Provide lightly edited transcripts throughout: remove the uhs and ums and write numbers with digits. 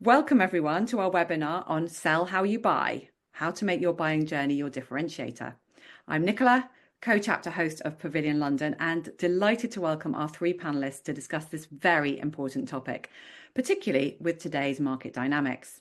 Welcome everyone to our webinar on Sell How You Buy, how to make your buying journey your differentiator. I'm Nicola, co-chapter host of Pavilion London, and delighted to welcome our three panelists to discuss this very important topic, particularly with today's market dynamics.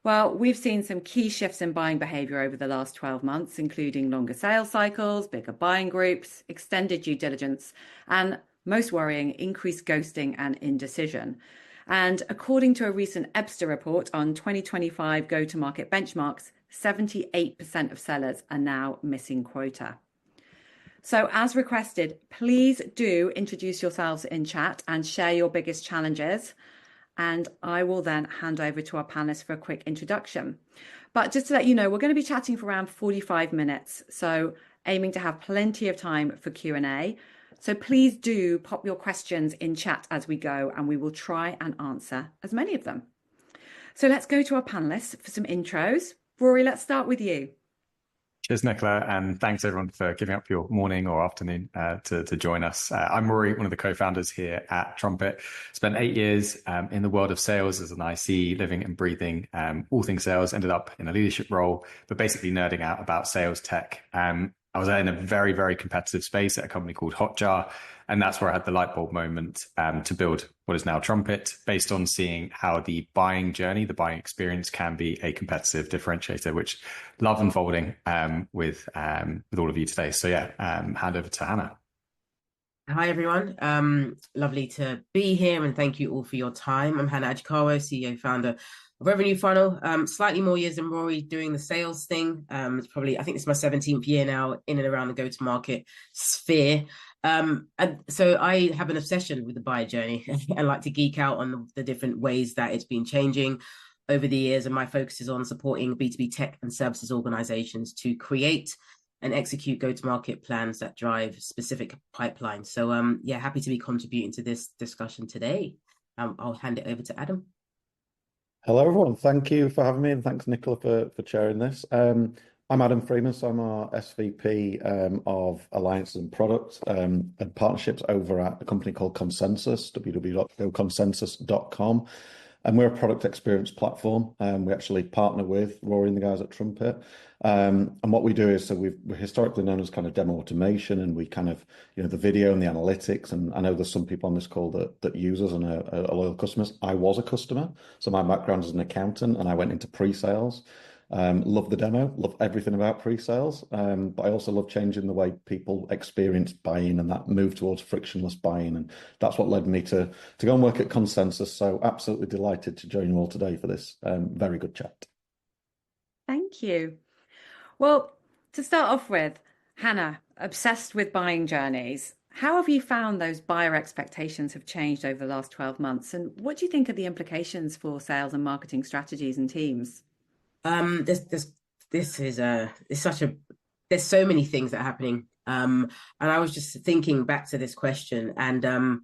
Well, we've seen some key shifts in buying behavior over the last 12 months, including longer sales cycles, bigger buying groups, extended due diligence, and most worrying, increased ghosting and indecision. And according to a recent EBSTA report on 2025 go-to-market benchmarks, 78% of sellers are now missing quota. So as requested, please do introduce yourselves in chat and share your biggest challenges. And I will then hand over to our panelists for a quick introduction. But just to let you know, we're going to be chatting for around 45 minutes. So aiming to have plenty of time for Q&A. So please do pop your questions in chat as we go, and we will try and answer as many of them. So let's go to our panelists for some intros. Rory, let's start with you. Cheers, Nicola, and thanks everyone for giving up your morning or afternoon to join us. I'm Rory, one of the co-founders here at Trumpet. Spent 8 years in the world of sales as an IC, living and breathing all things sales. Ended up in a leadership role, but basically nerding out about sales tech. I was in a very, very competitive space at a company called Hotjar, and that's where I had the light bulb moment to build what is now Trumpet, based on seeing how the buying journey, the buying experience can be a competitive differentiator, which love unfolding with all of you today. So yeah, hand over to Hannah. Hi, everyone. Lovely to be here, and thank you all for your time. I'm Hannah Ajikawa, CEO, founder of Revenue Funnel. Slightly more years than Rory doing the sales thing. It's probably, I think it's my 17th year now in and around the go-to-market sphere. And so I have an obsession with the buyer journey and like to geek out on the different ways that it's been changing over the years. And my focus is on supporting B2B tech and services organizations to create and execute go-to-market plans that drive specific pipelines. So yeah, happy to be contributing to this discussion today. I'll hand it over to Adam. Hello, everyone. Thank you for having me, and thanks, Nicola, for chairing this. I'm Adam Freeman, so I'm our SVP of Alliances and Products and Partnerships over at a company called Consensus, www.consensus.com. And we're a product experience platform. We actually partner with Rory and the guys at Trumpet. And what we do is, so we're historically known as kind of demo automation, and we kind of, the video and the analytics. And I know there's some people on this call that use us and are loyal customers. I was a customer, so my background is an accountant, and I went into pre-sales. Love the demo, love everything about pre-sales, but I also love changing the way people experience buying and that move towards frictionless buying. And that's what led me to go and work at Consensus. So absolutely delighted to join you all today for this very good chat. Thank you. Well, to start off with, Hannah, obsessed with buying journeys. How have you found those buyer expectations have changed over the last 12 months? And what do you think are the implications for sales and marketing strategies and teams? There's so many things that are happening. And I was just thinking back to this question, and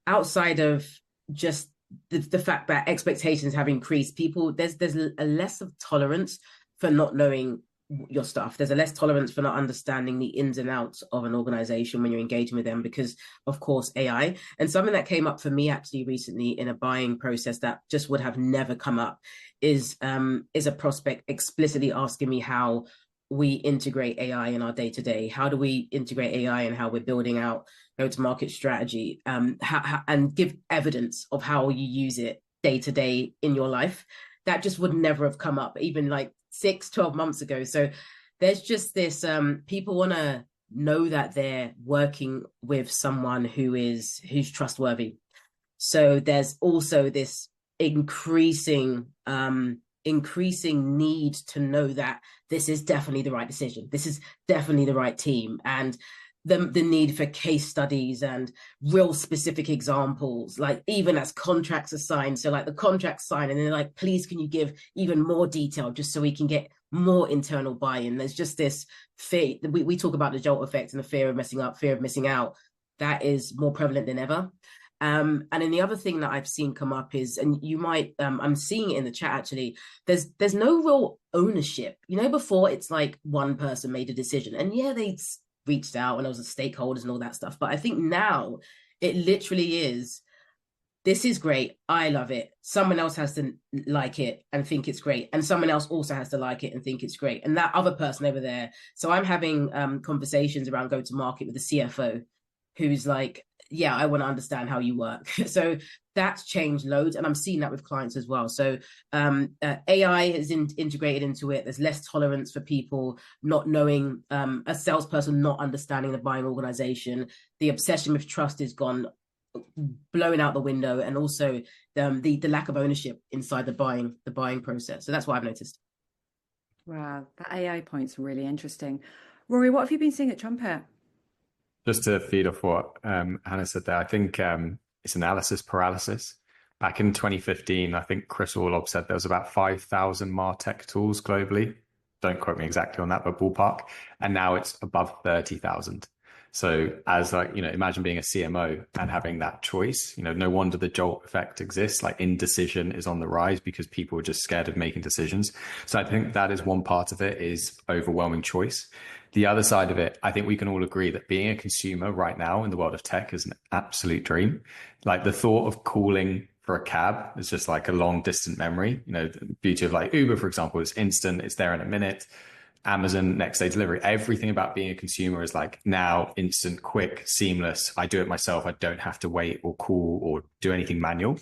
outside of just the fact that expectations have increased, there's a less of tolerance for not knowing your stuff. There's a less tolerance for not understanding the ins and outs of an organization when you're engaging with them because, of course, AI. And something that came up for me actually recently in a buying process that just would have never come up is a prospect explicitly asking me how we integrate AI in our day-to-day. How do we integrate AI and how we're building out go-to-market strategy, and give evidence of how you use it day-to-day in your life. That just would never have come up even like 6-12 months ago. So there's just this, people want to know that they're working with someone who's trustworthy. So there's also this increasing need to know that this is definitely the right decision. This is definitely the right team. And the need for case studies and real specific examples, like even as contracts are signed. So like the contract's signed and they're like, please, can you give even more detail just so we can get more internal buy-in? There's just this fear. We talk about the jolt effect and the fear of messing up, fear of missing out. That is more prevalent than ever. And then the other thing that I've seen come up is, and you might, I'm seeing it in the chat actually, there's no real ownership. Before it's like one person made a decision and yeah, they reached out and there was the stakeholders and all that stuff. But I think now it literally is this is great, I love it. Someone else has to like it and think it's great, and someone else also has to like it and think it's great, and that other person over there. So I'm having conversations around go to market with the CFO, who's like, yeah, I want to understand how you work. So that's changed loads, and I'm seeing that with clients as well. So AI is integrated into it. There's less tolerance for people not knowing, a salesperson not understanding the buying organization. The obsession with trust is gone, blowing out the window, and also the lack of ownership inside the buying process. So that's what I've noticed. Wow, that AI point's really interesting. Rory, what have you been seeing at Trumpet? Just to feed off what Hannah said there, I think it's analysis paralysis. Back in 2015, I think Chris Orlob said there was about 5,000 MarTech tools globally. Don't quote me exactly on that, but ballpark. And now it's above 30,000. So as imagine being a CMO and having that choice, no wonder the jolt effect exists. Like indecision is on the rise because people are just scared of making decisions. So I think that is one part of it, is overwhelming choice. The other side of it, I think we can all agree that being a consumer right now in the world of tech is an absolute dream. Like the thought of calling for a cab is just like a long distant memory. The beauty of like Uber, for example, is instant. It's there in a minute. Amazon next day delivery. Everything about being a consumer is like now instant, quick, seamless. I do it myself. I don't have to wait or call or do anything manual.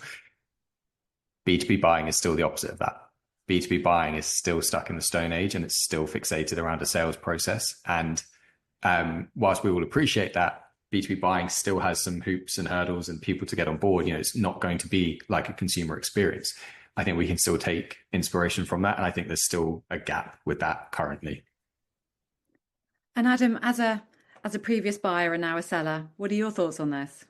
B2B buying is still the opposite of that. B2B buying is still stuck in the Stone Age, and it's still fixated around a sales process. And whilst we all appreciate that, B2B buying still has some hoops and hurdles and people to get on board. It's not going to be like a consumer experience. I think we can still take inspiration from that. And I think there's still a gap with that currently. And Adam, as a previous buyer and now a seller, what are your thoughts on this?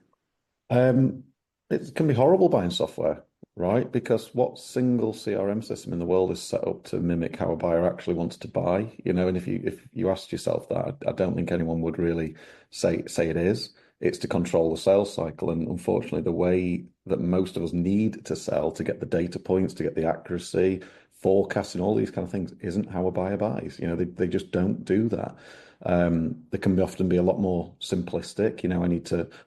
It can be horrible buying software, right? Because what single CRM system in the world is set up to mimic how a buyer actually wants to buy? And if you asked yourself that, I don't think anyone would really say it is. It's to control the sales cycle. And unfortunately, the way that most of us need to sell to get the data points, to get the accuracy, forecasting, all these kind of things isn't how a buyer buys. They just don't do that. They can often be a lot more simplistic.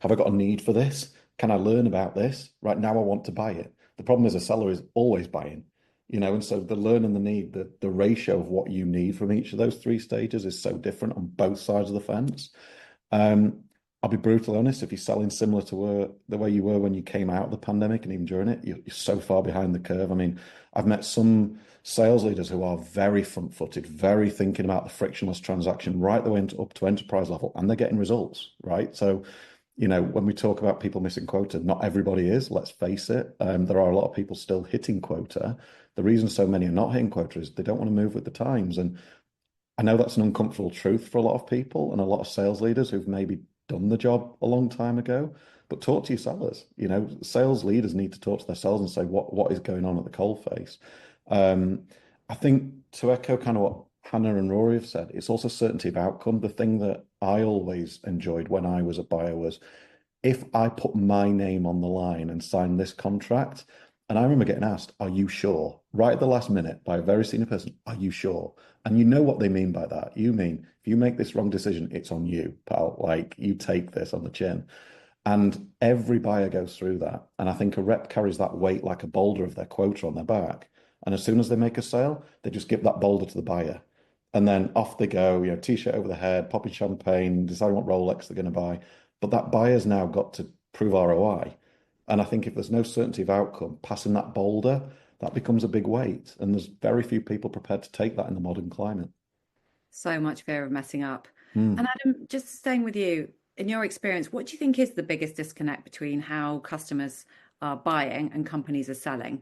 Have I got a need for this? Can I learn about this? Right now I want to buy it. The problem is a seller is always buying, and so the learn and the need, the ratio of what you need from each of those three stages is so different on both sides of the fence. I'll be brutally honest, if you're selling similar to the way you were when you came out of the pandemic and even during it, you're so far behind the curve. I mean, I've met some sales leaders who are very front-footed, very thinking about the frictionless transaction right the way up to enterprise level, and they're getting results, right? So, when we talk about people missing quota, not everybody is, let's face it. There are a lot of people still hitting quota. The reason so many are not hitting quota is they don't want to move with the times. And I know that's an uncomfortable truth for a lot of people and a lot of sales leaders who've maybe done the job a long time ago, but talk to your sellers. Sales leaders need to talk to their sellers and say what is going on at the coalface. I think to echo kind of what Hannah and Rory have said, it's also certainty of outcome. The thing that I always enjoyed when I was a buyer was if I put my name on the line and sign this contract, and I remember getting asked, are you sure? Right at the last minute by a very senior person, are you sure? And you know what they mean by that. You mean, if you make this wrong decision, it's on you, pal. Like, you take this on the chin. And every buyer goes through that. And I think a rep carries that weight like a boulder of their quota on their back. And as soon as they make a sale, they just give that boulder to the buyer. And then off they go, t-shirt over the head, popping champagne, deciding what Rolex they're going to buy. But that buyer's now got to prove ROI. And I think if there's no certainty of outcome, passing that boulder, that becomes a big weight. And there's very few people prepared to take that in the modern climate. So much fear of messing up. And Adam, just staying with you, in your experience, what do you think is the biggest disconnect between how customers are buying and companies are selling?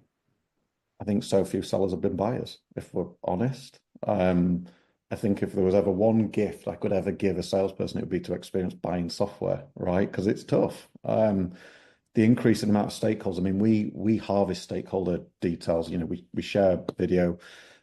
I think so few sellers have been buyers, if we're honest. I think if there was ever one gift I could ever give a salesperson, it would be to experience buying software, right? Because it's tough. The increase in amount of stakeholders. I mean, we harvest stakeholder details. We share video,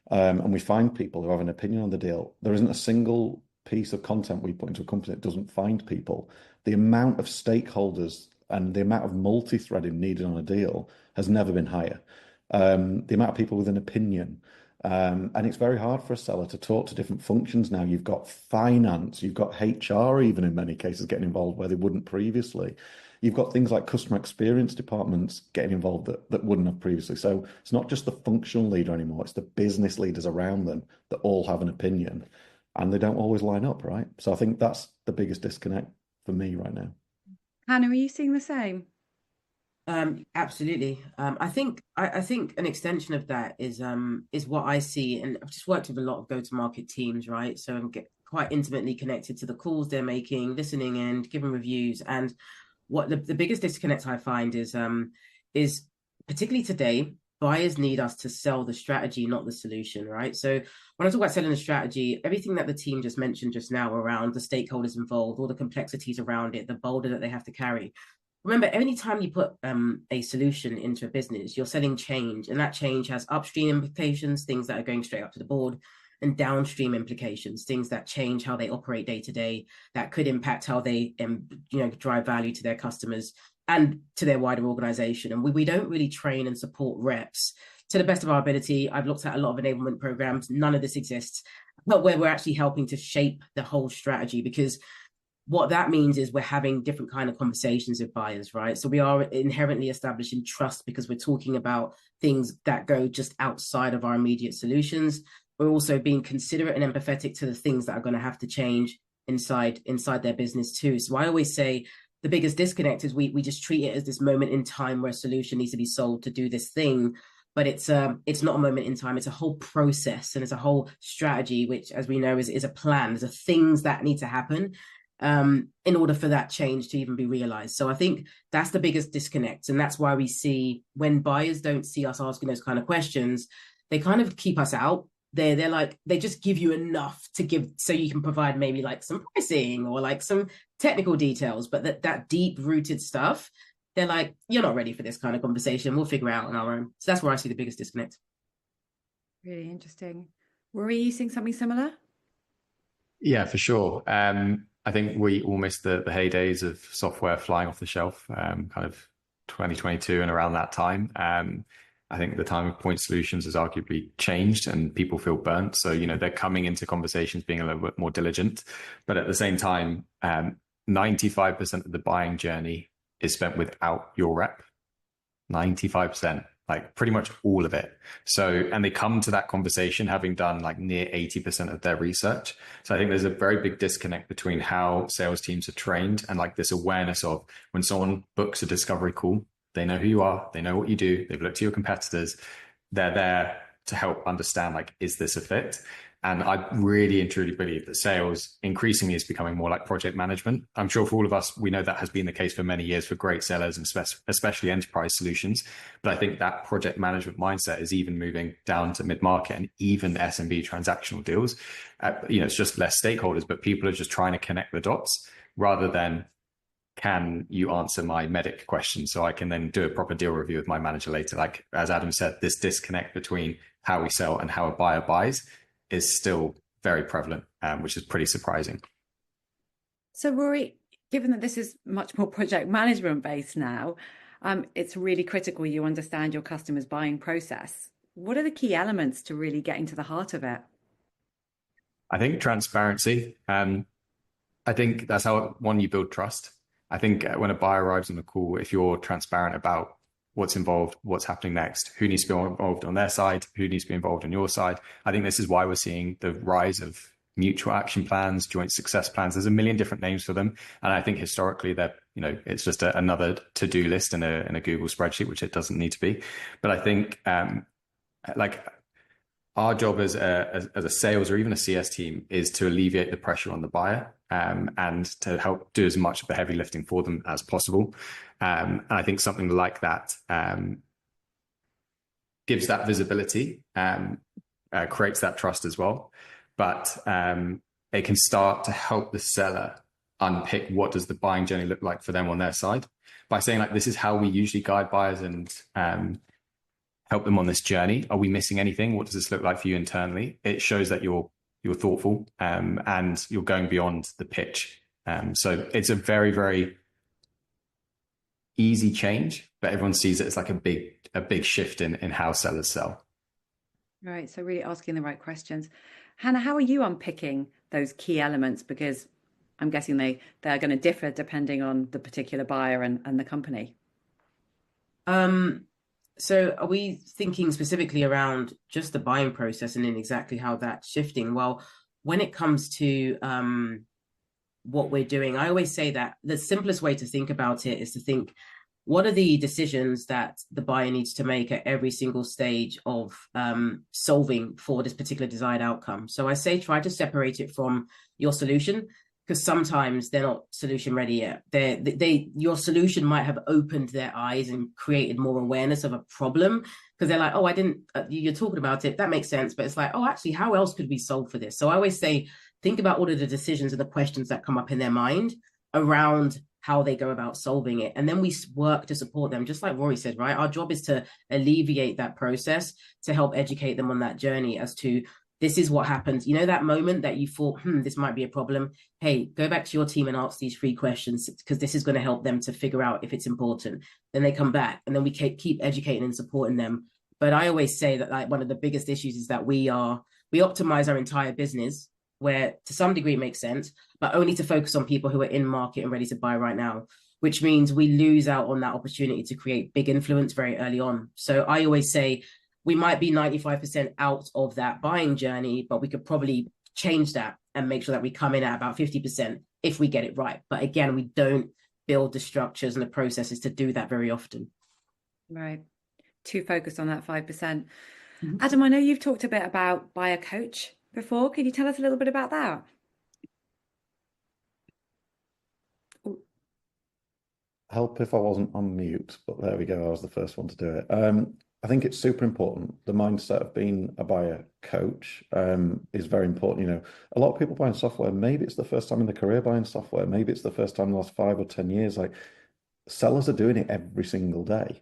and we find people who have an opinion on the deal. There isn't a single piece of content we put into a company that doesn't find people. The amount of stakeholders and the amount of multi-threading needed on a deal has never been higher. The amount of people with an opinion. And it's very hard for a seller to talk to different functions now. You've got finance, you've got HR, even in many cases getting involved where they wouldn't previously. you've got things like customer experience departments getting involved that wouldn't have previously. So it's not just the functional leader anymore, it's the business leaders around them that all have an opinion, and they don't always line up, right? So I think that's the biggest disconnect for me right now. Hannah, are you seeing the same? Absolutely. I think an extension of that is what I see, and I've just worked with a lot of go-to-market teams, right? So I'm quite intimately connected to the calls they're making, listening and giving reviews. And what the biggest disconnect I find is particularly today, buyers need us to sell the strategy, not the solution, right? So when I talk about selling the strategy, everything that the team just mentioned just now around the stakeholders involved, all the complexities around it, the boulder that they have to carry. Remember, anytime you put a solution into a business, you're selling change, and that change has upstream implications, things that are going straight up to the board, and downstream implications, things that change how they operate day to day, that could impact how they drive value to their customers and to their wider organization. And we don't really train and support reps to the best of our ability. I've looked at a lot of enablement programs. None of this exists, but where we're actually helping to shape the whole strategy, because what that means is we're having different kind of conversations with buyers, right? So we are inherently establishing trust because we're talking about things that go just outside of our immediate solutions. We're also being considerate and empathetic to the things that are going to have to change inside their business too. So I always say the biggest disconnect is we just treat it as this moment in time where a solution needs to be sold to do this thing. But it's not a moment in time. It's a whole process, and it's a whole strategy, which, as we know, is a plan. There's things that need to happen in order for that change to even be realized. So I think that's the biggest disconnect. And that's why we see when buyers don't see us asking those kind of questions, they kind of keep us out. They're like, they just give you enough to give so you can provide maybe like some pricing or like some technical details. But that deep rooted stuff, they're like, you're not ready for this kind of conversation. We'll figure it out on our own. So that's where I see the biggest disconnect. Really interesting. Rory, are you seeing something similar? Yeah, for sure. I think we all missed the heydays of software flying off the shelf, kind of 2022 and around that time. I think the time of point solutions has arguably changed and people feel burnt. So, they're coming into conversations being a little bit more diligent. But at the same time, 95% of the buying journey is spent without your rep. 95%. Like pretty much all of it. So, and they come to that conversation having done like near 80% of their research. So I think there's a very big disconnect between how sales teams are trained and like this awareness of when someone books a discovery call, they know who you are, they know what you do, they've looked at your competitors, they're there to help understand, like, is this a fit? And I really and truly believe that sales increasingly is becoming more like project management. I'm sure for all of us, we know that has been the case for many years for great sellers and especially enterprise solutions. But I think that project management mindset is even moving down to mid-market and even SMB transactional deals. It's just less stakeholders, but people are just trying to connect the dots rather than, can you answer my MEDDIC question so I can then do a proper deal review with my manager later? Like, as Adam said, this disconnect between how we sell and how a buyer buys is still very prevalent, which is pretty surprising. So Rory, given that this is much more project management based now, it's really critical you understand your customer's buying process. What are the key elements to really getting to the heart of it? I think transparency. I think that's how, one, you build trust. I think when a buyer arrives on the call, if you're transparent about what's involved, what's happening next, who needs to be involved on their side, who needs to be involved on your side. I think this is why we're seeing the rise of mutual action plans, joint success plans. There's a million different names for them. And I think historically that, it's just another to-do list in a Google spreadsheet, which it doesn't need to be. But I think like our job as a sales or even a CS team is to alleviate the pressure on the buyer and to help do as much of the heavy lifting for them as possible. And I think something like that gives that visibility, creates that trust as well. But it can start to help the seller unpick what does the buying journey look like for them on their side by saying, like, this is how we usually guide buyers and help them on this journey. Are we missing anything? What does this look like for you internally? It shows that you're thoughtful and you're going beyond the pitch. So it's a very, very easy change, but everyone sees it as like a big shift in how sellers sell. Right. So really asking the right questions. Hannah, how are you unpicking those key elements? Because I'm guessing they're going to differ depending on the particular buyer and the company. So are we thinking specifically around just the buying process and then exactly how that's shifting? Well, when it comes to what we're doing, I always say that the simplest way to think about it is to think, what are the decisions that the buyer needs to make at every single stage of solving for this particular desired outcome? So I say try to separate it from your solution, because sometimes they're not solution ready yet. Your solution might have opened their eyes and created more awareness of a problem, because they're like, oh, I didn't, you're talking about it, that makes sense. But it's like, oh, actually, how else could we solve for this? So I always say, think about all of the decisions and the questions that come up in their mind around how they go about solving it. And then we work to support them, just like Rory said, right? Our job is to alleviate that process, to help educate them on that journey as to, this is what happens. You know, that moment that you thought, this might be a problem. Hey, go back to your team and ask these 3 questions, because this is going to help them to figure out if it's important. Then they come back, and then we keep educating and supporting them. But I always say that, like, one of the biggest issues is that we optimize our entire business, where to some degree it makes sense, but only to focus on people who are in market and ready to buy right now, which means we lose out on that opportunity to create big influence very early on. So I always say, we might be 95% out of that buying journey, but we could probably change that and make sure that we come in at about 50% if we get it right. But again, we don't build the structures and the processes to do that very often. Right. Too focused on that 5%. Mm-hmm. Adam, I know you've talked a bit about buyer coach before. Can you tell us a little bit about that? Help if I wasn't on mute, but there we go. I was the first one to do it. I think it's super important. The mindset of being a buyer coach is very important. You know, a lot of people buying software, maybe it's the first time in their career buying software. Maybe it's the first time in the last 5 or 10 years. Like, sellers are doing it every single day.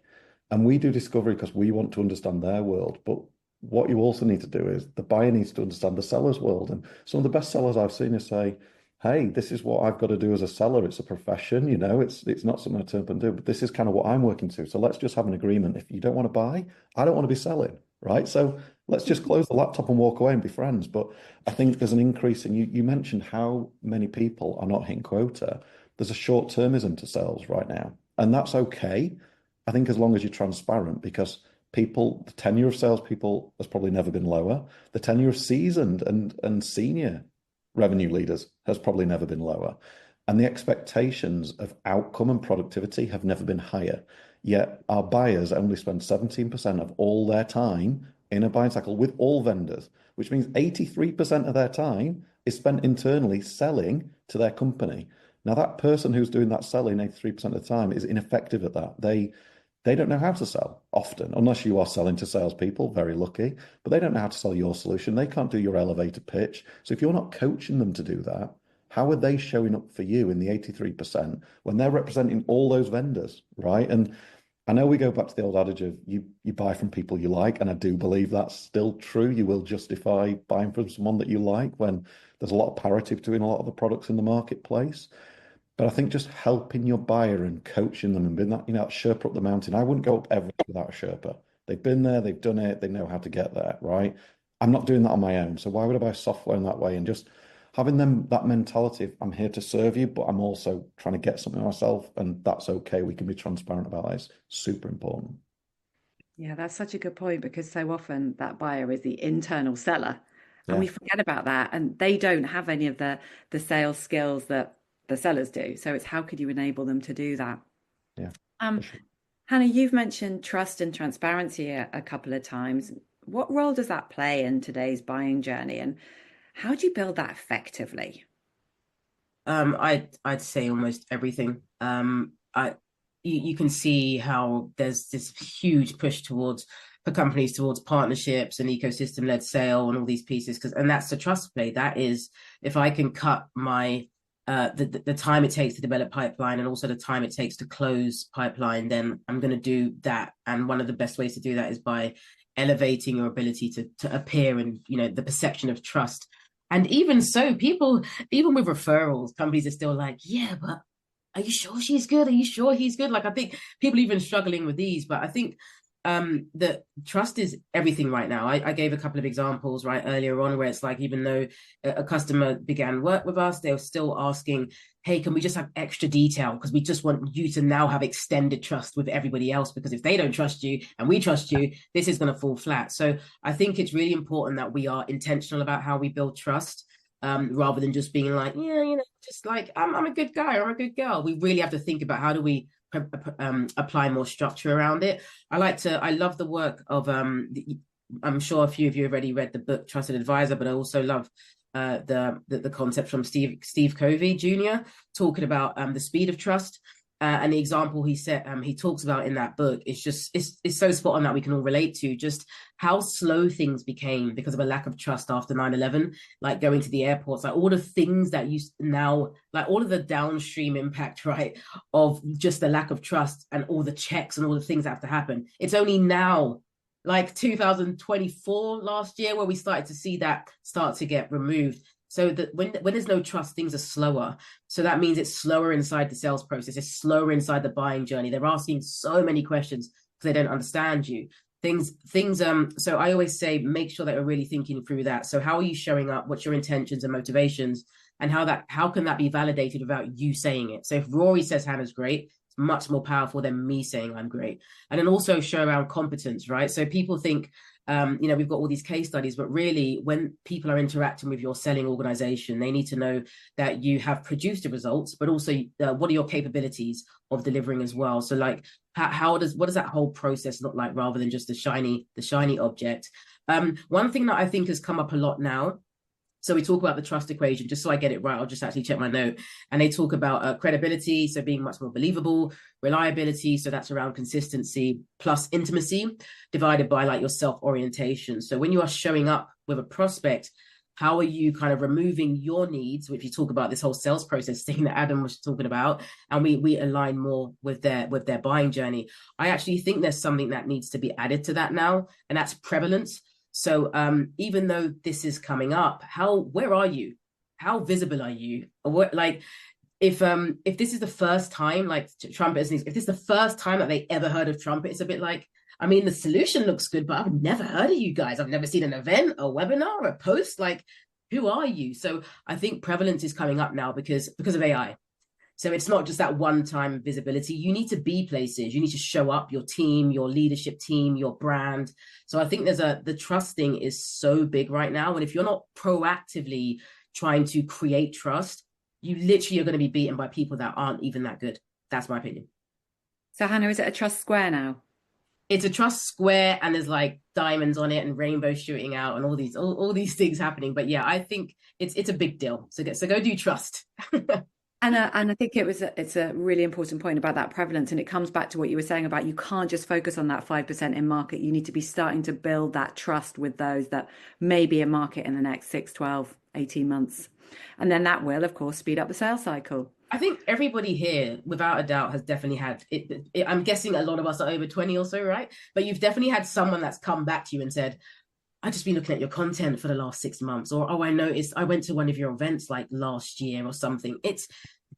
And we do discovery because we want to understand their world. But what you also need to do is the buyer needs to understand the seller's world. And some of the best sellers I've seen is say, hey, this is what I've got to do as a seller. It's a profession, you know, it's not something I turn up and do, but this is kind of what I'm working to. So let's just have an agreement. If you don't want to buy, I don't want to be selling, right? So let's just close the laptop and walk away and be friends. But I think there's an increase in, you mentioned how many people are not hitting quota. There's a short-termism to sales right now, and that's okay. I think as long as you're transparent, because the tenure of salespeople has probably never been lower. The tenure of seasoned and senior revenue leaders has probably never been lower. And the expectations of outcome and productivity have never been higher. Yet our buyers only spend 17% of all their time in a buying cycle with all vendors, which means 83% of their time is spent internally selling to their company. Now, that person who's doing that selling 83% of the time is ineffective at that. They don't know how to sell often, unless you are selling to salespeople, very lucky, but they don't know how to sell your solution. They can't do your elevator pitch. So if you're not coaching them to do that, how are they showing up for you in the 83% when they're representing all those vendors, right? And I know we go back to the old adage of you buy from people you like, and I do believe that's still true. You will justify buying from someone that you like when there's a lot of parity between a lot of the products in the marketplace. But I think just helping your buyer and coaching them and being that, that Sherpa up the mountain. I wouldn't go up Everest without a Sherpa. They've been there, they've done it, they know how to get there, right? I'm not doing that on my own. So why would I buy software in that way? And just having them that mentality of, I'm here to serve you, but I'm also trying to get something myself, and that's okay. We can be transparent about that. It's super important. Yeah, that's such a good point, because so often that buyer is the internal seller, and we forget about that, and they don't have any of the sales skills that the sellers do. So it's, how could you enable them to do that? Yeah. Sure. Hannah, you've mentioned trust and transparency a couple of times. What role does that play in today's buying journey, and how do you build that effectively? I'd say almost everything. You can see how there's this huge push for companies towards partnerships and ecosystem-led sale and all these pieces, and that's the trust play. That is, if I can cut my the time it takes to develop pipeline and also the time it takes to close pipeline, then I'm going to do that. And one of the best ways to do that is by elevating your ability to appear and, the perception of trust. And even so, people, even with referrals, companies are still like, yeah, but are you sure she's good? Are you sure he's good? Like, I think people even struggling with these, but I think the trust is everything right now. I gave a couple of examples right earlier on where it's like, even though a customer began work with us, they were still asking, hey, can we just have extra detail? Because we just want you to now have extended trust with everybody else, because if they don't trust you and we trust you, this is going to fall flat. So I think it's really important that we are intentional about how we build trust, rather than just being like, yeah, you know, just like, I'm a good guy, or I'm a good girl. We really have to think about how do we apply more structure around it. I love the work of, I'm sure a few of you have already read the book Trusted Advisor, but I also love the concept from Steve Covey Jr. talking about the speed of trust. And the example he talks about in that book is just, it's so spot on that we can all relate to, just how slow things became because of a lack of trust after 9/11, like going to the airports, like all the things that you now, like all of the downstream impact, right, of just the lack of trust and all the checks and all the things that have to happen. It's only now, like 2024 last year, where we started to see that start to get removed. So that when there's no trust, things are slower. So that means it's slower inside the sales process. It's slower inside the buying journey. They're asking so many questions because they don't understand you. So I always say, make sure that you're really thinking through that. So how are you showing up? What's your intentions and motivations? And how can that be validated without you saying it? So if Rory says Hannah's great, it's much more powerful than me saying I'm great. And then also show around competence, right? So people think, we've got all these case studies, but really when people are interacting with your selling organization, they need to know that you have produced the results, but also what are your capabilities of delivering as well. So like, what does that whole process look like, rather than just the shiny object? One thing that I think has come up a lot now, so we talk about the trust equation, just so I get it right, I'll just actually check my note. And they talk about credibility, so being much more believable, reliability, so that's around consistency, plus intimacy, divided by like your self-orientation. So when you are showing up with a prospect, how are you kind of removing your needs, which you talk about this whole sales process thing that Adam was talking about, and we align more with their buying journey. I actually think there's something that needs to be added to that now, and that's prevalence. So even though this is coming up, where are you? How visible are you? What, like, if this is the first time, like trumpet, if this is the first time that they ever heard of trumpet, it's a bit like, I mean, the solution looks good, but I've never heard of you guys. I've never seen an event, a webinar, a post. Like, who are you? So I think prevalence is coming up now because of AI. So it's not just that one-time visibility. You need to be places. You need to show up, your team, your leadership team, your brand. So I think the trust thing is so big right now. And if you're not proactively trying to create trust, you literally are going to be beaten by people that aren't even that good. That's my opinion. So Hannah, is it a trust square now? It's a trust square, and there's like diamonds on it and rainbows shooting out and all these things happening. But yeah, I think it's a big deal. So go do trust. And I think it's a really important point about that prevalence. And it comes back to what you were saying about, you can't just focus on that 5% in market. You need to be starting to build that trust with those that may be in market in the next 6, 12, 18 months. And then that will, of course, speed up the sales cycle. I think everybody here, without a doubt, has definitely had it. I'm guessing a lot of us are over 20 or so, right? But you've definitely had someone that's come back to you and said, I've just been looking at your content for the last 6 months, or, oh, I noticed I went to one of your events like last year or something. It's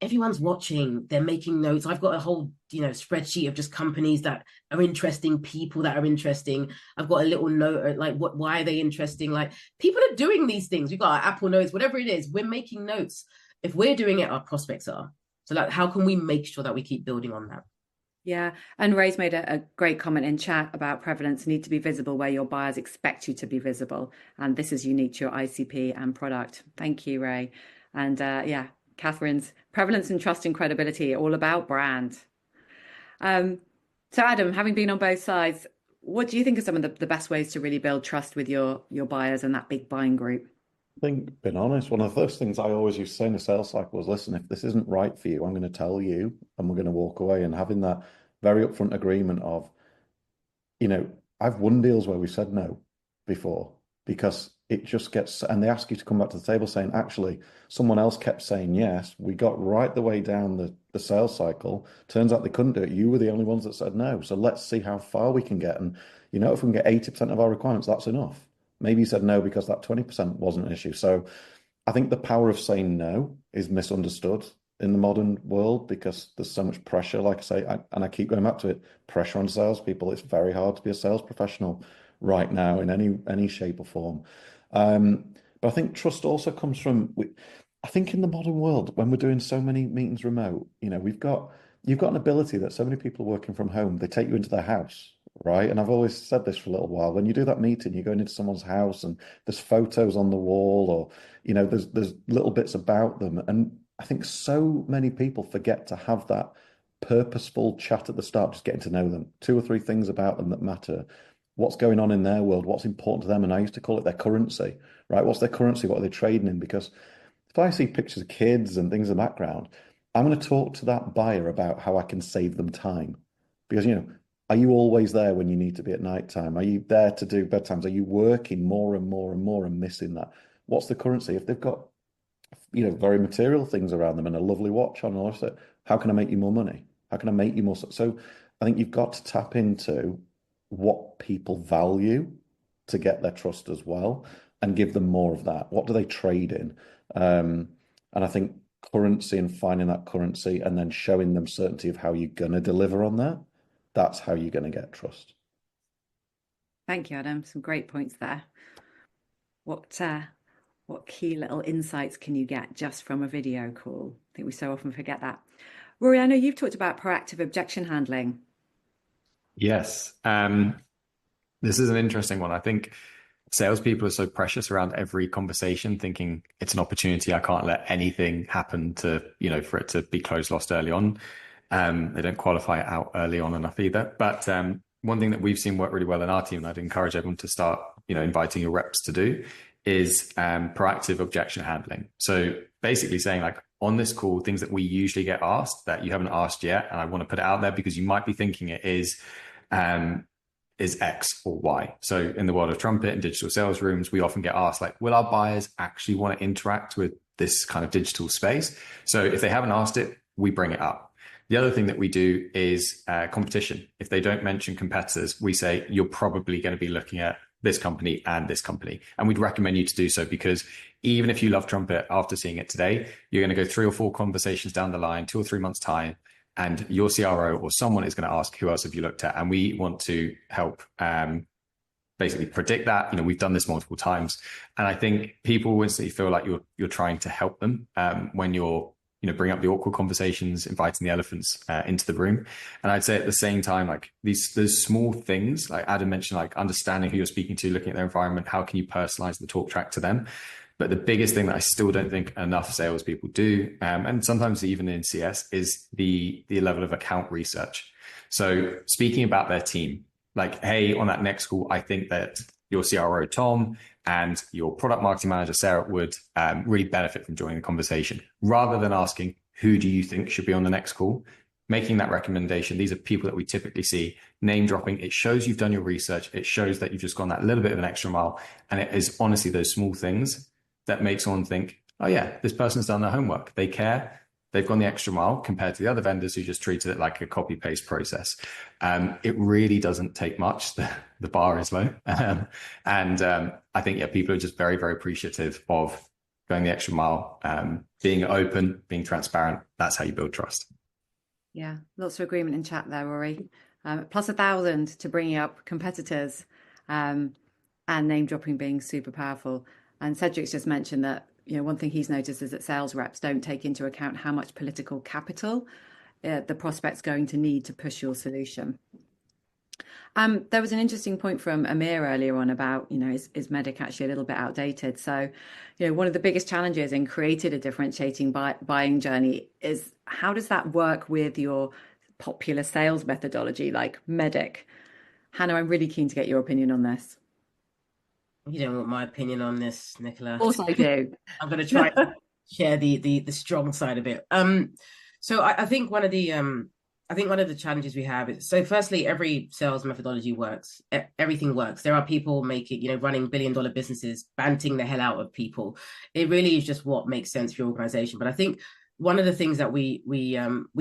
everyone's watching, they're making notes. I've got a whole, spreadsheet of just companies that are interesting, people that are interesting. I've got a little note, like, why are they interesting? Like, people are doing these things. We've got our Apple Notes, whatever it is, we're making notes. If we're doing it, our prospects are. So like, how can we make sure that we keep building on that? Yeah. And Ray's made a great comment in chat about prevalence need to be visible where your buyers expect you to be visible. And this is unique to your ICP and product. Thank you, Ray. And Catherine's prevalence and trust and credibility, all about brand. So Adam, having been on both sides, what do you think are some of the best ways to really build trust with your buyers and that big buying group? I think, being honest, one of the first things I always used to say in a sales cycle was, listen, if this isn't right for you, I'm going to tell you and we're going to walk away. And having that very upfront agreement of, I've won deals where we said no before, because it just gets, and they ask you to come back to the table saying, actually, someone else kept saying yes. We got right the way down the sales cycle. Turns out they couldn't do it. You were the only ones that said no. So let's see how far we can get. And, if we can get 80% of our requirements, that's enough. Maybe you said no because that 20% wasn't an issue. So I think the power of saying no is misunderstood in the modern world because there's so much pressure, like I say, and I keep going back to it, pressure on salespeople. It's very hard to be a sales professional right now in any shape or form. But I think trust also comes from, I think in the modern world, when we're doing so many meetings remote, you've got an ability that so many people are working from home, they take you into their house, right? And I've always said this for a little while. When you do that meeting, you're going into someone's house and there's photos on the wall, or there's little bits about them. And I think so many people forget to have that purposeful chat at the start, just getting to know them, 2 or 3 things about them that matter. What's going on in their world? What's important to them? And I used to call it their currency, right? What's their currency? What are they trading in? Because if I see pictures of kids and things in the background, I'm going to talk to that buyer about how I can save them time. Because, are you always there when you need to be at night time? Are you there to do bedtimes? Are you working more and more and more and missing that? What's the currency? If they've got, very material things around them and a lovely watch on, also, how can I make you more money? How can I make you more? So I think you've got to tap into what people value to get their trust as well and give them more of that. What do they trade in? And I think currency and finding that currency and then showing them certainty of how you're going to deliver on that, that's how you're going to get trust. Thank you, Adam. Some great points there. What key little insights can you get just from a video call? I think we so often forget that. Rory, I know you've talked about proactive objection handling. Yes. This is an interesting one. I think salespeople are so precious around every conversation, thinking it's an opportunity. I can't let anything happen to, for it to be closed lost early on. They don't qualify it out early on enough either. But one thing that we've seen work really well in our team, and I'd encourage everyone to start, inviting your reps to do, is proactive objection handling. So basically saying, like, on this call, things that we usually get asked that you haven't asked yet, and I want to put it out there because you might be thinking it is X or Y. So in the world of trumpet and digital sales rooms, we often get asked, like, will our buyers actually want to interact with this kind of digital space? So if they haven't asked it, we bring it up. The other thing that we do is competition. If they don't mention competitors, we say, you're probably going to be looking at this company and this company. And we'd recommend you to do so, because even if you love trumpet after seeing it today, you're going to go 3 or 4 conversations down the line, 2 or 3 months time, and your CRO or someone is going to ask, who else have you looked at? And we want to help basically predict that. We've done this multiple times. And I think people instantly feel like you're trying to help them when you're, bring up the awkward conversations, inviting the elephants into the room. And I'd say at the same time, like those small things, like Adam mentioned, like understanding who you're speaking to, looking at their environment, how can you personalize the talk track to them? But the biggest thing that I still don't think enough salespeople do, and sometimes even in CS, is the level of account research. So speaking about their team, like, hey, on that next call, I think that your CRO, Tom, and your product marketing manager, Sarah, would really benefit from joining the conversation. Rather than asking, who do you think should be on the next call? Making that recommendation. These are people that we typically see. Name dropping. It shows you've done your research. It shows that you've just gone that little bit of an extra mile. And it is honestly those small things that make someone think, oh yeah, this person's done their homework. They care. They've gone the extra mile compared to the other vendors who just treated it like a copy paste process. It really doesn't take much. The bar is low. I think, people are just very, very appreciative of going the extra mile, being open, being transparent. That's how you build trust. Yeah, lots of agreement in chat there, Rory. Plus 1,000 to bringing up competitors, and name dropping being super powerful. And Cedric's just mentioned that, one thing he's noticed is that sales reps don't take into account how much political capital the prospect's going to need to push your solution. There was an interesting point from Amir earlier on about, is MEDDIC actually a little bit outdated? So, one of the biggest challenges in creating a differentiating buying journey is, how does that work with your popular sales methodology like MEDDIC? Hannah, I'm really keen to get your opinion on this. You don't want my opinion on this, Nicola. Of course I do. I'm going to try to share the strong side of it. So I think one of the challenges we have is, so firstly, every sales methodology works. Everything works. There are people running billion-dollar businesses, banting the hell out of people. It really is just what makes sense for your organization. But I think one of the things that we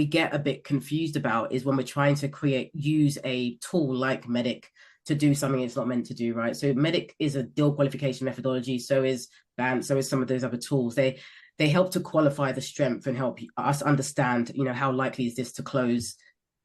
get a bit confused about is when we're trying to use a tool like MEDDIC to do something it's not meant to do, right? So MEDDIC is a deal qualification methodology. So is BANT. So is some of those other tools. They they help to qualify the strength and help us understand, how likely is this to close.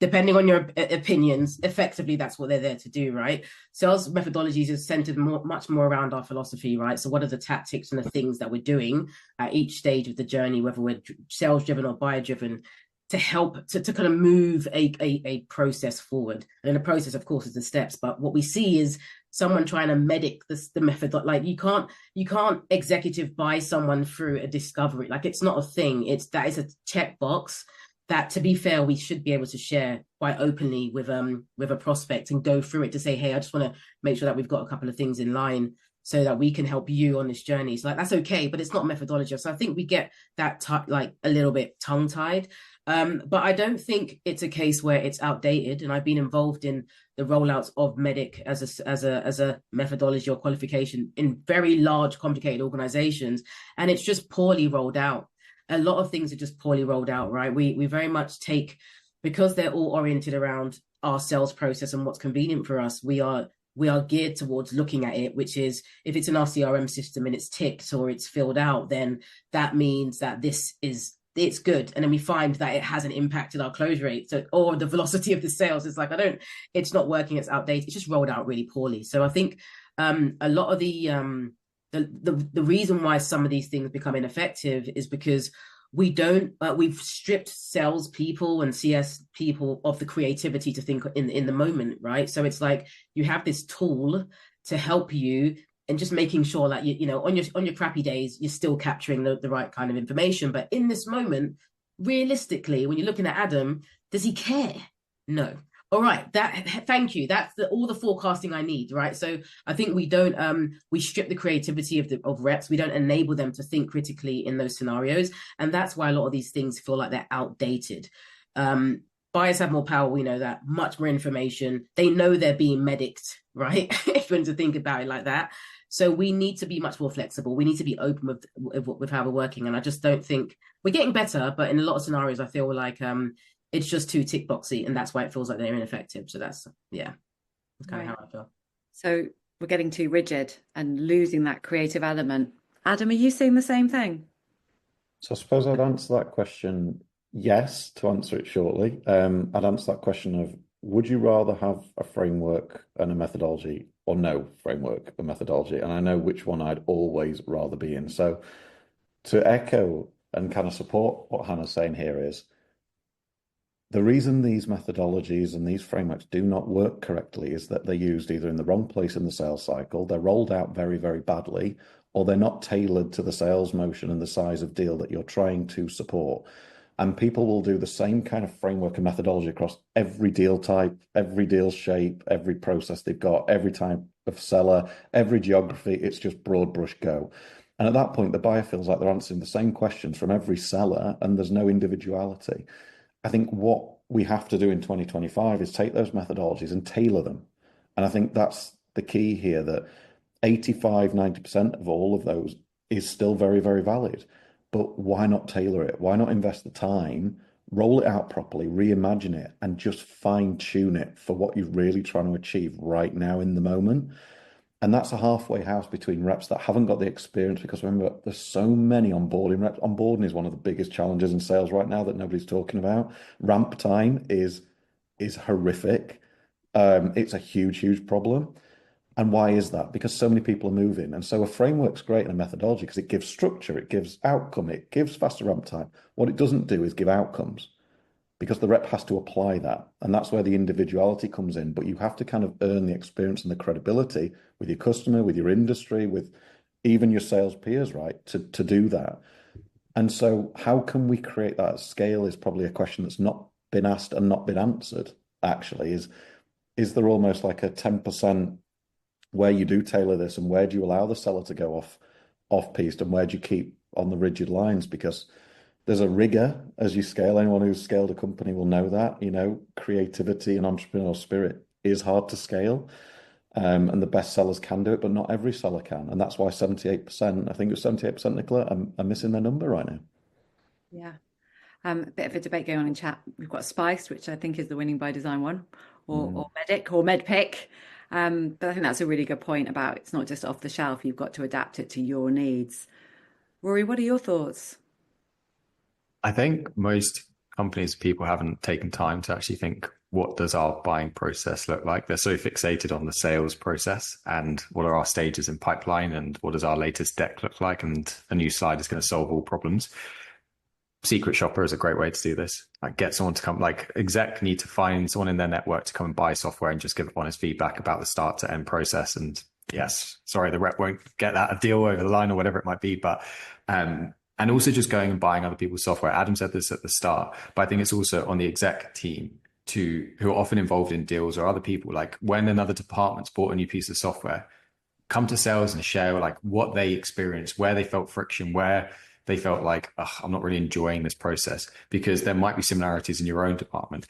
Depending on your opinions, effectively, that's what they're there to do, right? Sales methodologies is centered much more around our philosophy, right? So what are the tactics and the things that we're doing at each stage of the journey, whether we're sales driven or buyer driven, to help to kind of move a process forward. And the process, of course, is the steps. But what we see is someone trying to MEDDIC the method. Like you can't executive buy someone through a discovery. Like it's not a thing. That is a checkbox that, to be fair, we should be able to share quite openly with a prospect and go through it to say, hey, I just want to make sure that we've got a couple of things in line so that we can help you on this journey. So like that's okay, but it's not methodology. So I think we get that like a little bit tongue tied. But I don't think it's a case where it's outdated. And I've been involved in the rollouts of MEDDIC as a methodology or qualification in very large, complicated organizations, and it's just poorly rolled out. A lot of things are just poorly rolled out, right? We very much take, because they're all oriented around our sales process and what's convenient for us, we are geared towards looking at it, which is if it's in our CRM system and it's ticked or it's filled out, then that means that it's good. And then we find that it hasn't impacted our close rate or the velocity of the sales. It's like, it's not working, it's outdated. It's just rolled out really poorly. So I think a lot of the reason why some of these things become ineffective is because we've stripped salespeople and CS people of the creativity to think in the moment, right? So it's like you have this tool to help you, and just making sure that on your crappy days you're still capturing the right kind of information. But in this moment, realistically, when you're looking at Adam, does he care? No. All right, thank you. That's all the forecasting I need, right? So I think we strip the creativity of reps. We don't enable them to think critically in those scenarios, and that's why a lot of these things feel like they're outdated. Buyers have more power. We know that. Much more information. They know they're being MEDDICed, right? If you want to think about it like that. So we need to be much more flexible. We need to be open with how we're working. And I just don't think we're getting better, but in a lot of scenarios, I feel like it's just too tick boxy, and that's why it feels like they're ineffective. So that's kind of how I feel. So we're getting too rigid and losing that creative element. Adam, are you seeing the same thing? So I suppose I'd answer that question yes, to answer it shortly. I'd answer that question of, would you rather have a framework and a methodology or no framework and methodology? And I know which one I'd always rather be in. So to echo and kind of support what Hannah's saying here is, the reason these methodologies and these frameworks do not work correctly is that they're used either in the wrong place in the sales cycle, they're rolled out very, very badly, or they're not tailored to the sales motion and the size of deal that you're trying to support. And people will do the same kind of framework and methodology across every deal type, every deal shape, every process they've got, every type of seller, every geography. It's just broad brush go. And at that point, the buyer feels like they're answering the same questions from every seller and there's no individuality. I think what we have to do in 2025 is take those methodologies and tailor them. And I think that's the key here, that 85, 90% of all of those is still very, very valid. But why not tailor it? Why not invest the time, roll it out properly, reimagine it, and just fine tune it for what you're really trying to achieve right now in the moment? And that's a halfway house between reps that haven't got the experience, because remember, there's so many onboarding reps. Onboarding is one of the biggest challenges in sales right now that nobody's talking about. Ramp time is horrific. It's a huge, huge problem. And why is that? Because so many people are moving. And so a framework's great and a methodology because it gives structure, it gives outcome, it gives faster ramp time. What it doesn't do is give outcomes, because the rep has to apply that. And that's where the individuality comes in. But you have to kind of earn the experience and the credibility with your customer, with your industry, with even your sales peers, right, to do that. And so how can we create that at scale is probably a question that's not been asked and not been answered, actually. Is there almost like a 10% where you do tailor this, and where do you allow the seller to go off-piste, and where do you keep on the rigid lines? Because there's a rigor as you scale. Anyone who's scaled a company will know that, creativity and entrepreneurial spirit is hard to scale. And the best sellers can do it, but not every seller can. And that's why 78%, I think it was 78%, Nicola, are missing their number right now. Yeah. A bit of a debate going on in chat. We've got Spiced, which I think is the winning by design one, or MEDDIC or MEDDPIC. But I think that's a really good point about it's not just off the shelf. You've got to adapt it to your needs. Rory, what are your thoughts? I think most companies, people haven't taken time to actually think, what does our buying process look like? They're so fixated on the sales process and what are our stages in pipeline and what does our latest deck look like? And a new slide is going to solve all problems. Secret shopper is a great way to do this. Like, get someone to come, like exec need to find someone in their network to come and buy software and just give honest feedback about the start to end process. And yes, sorry, the rep won't get that a deal over the line or whatever it might be, but and also just going and buying other people's software. Adam said this at the start, but I think it's also on the exec team who are often involved in deals or other people. Like, when another department's bought a new piece of software, come to sales and share like what they experienced, where they felt friction, where they felt like, I'm not really enjoying this process, because there might be similarities in your own department.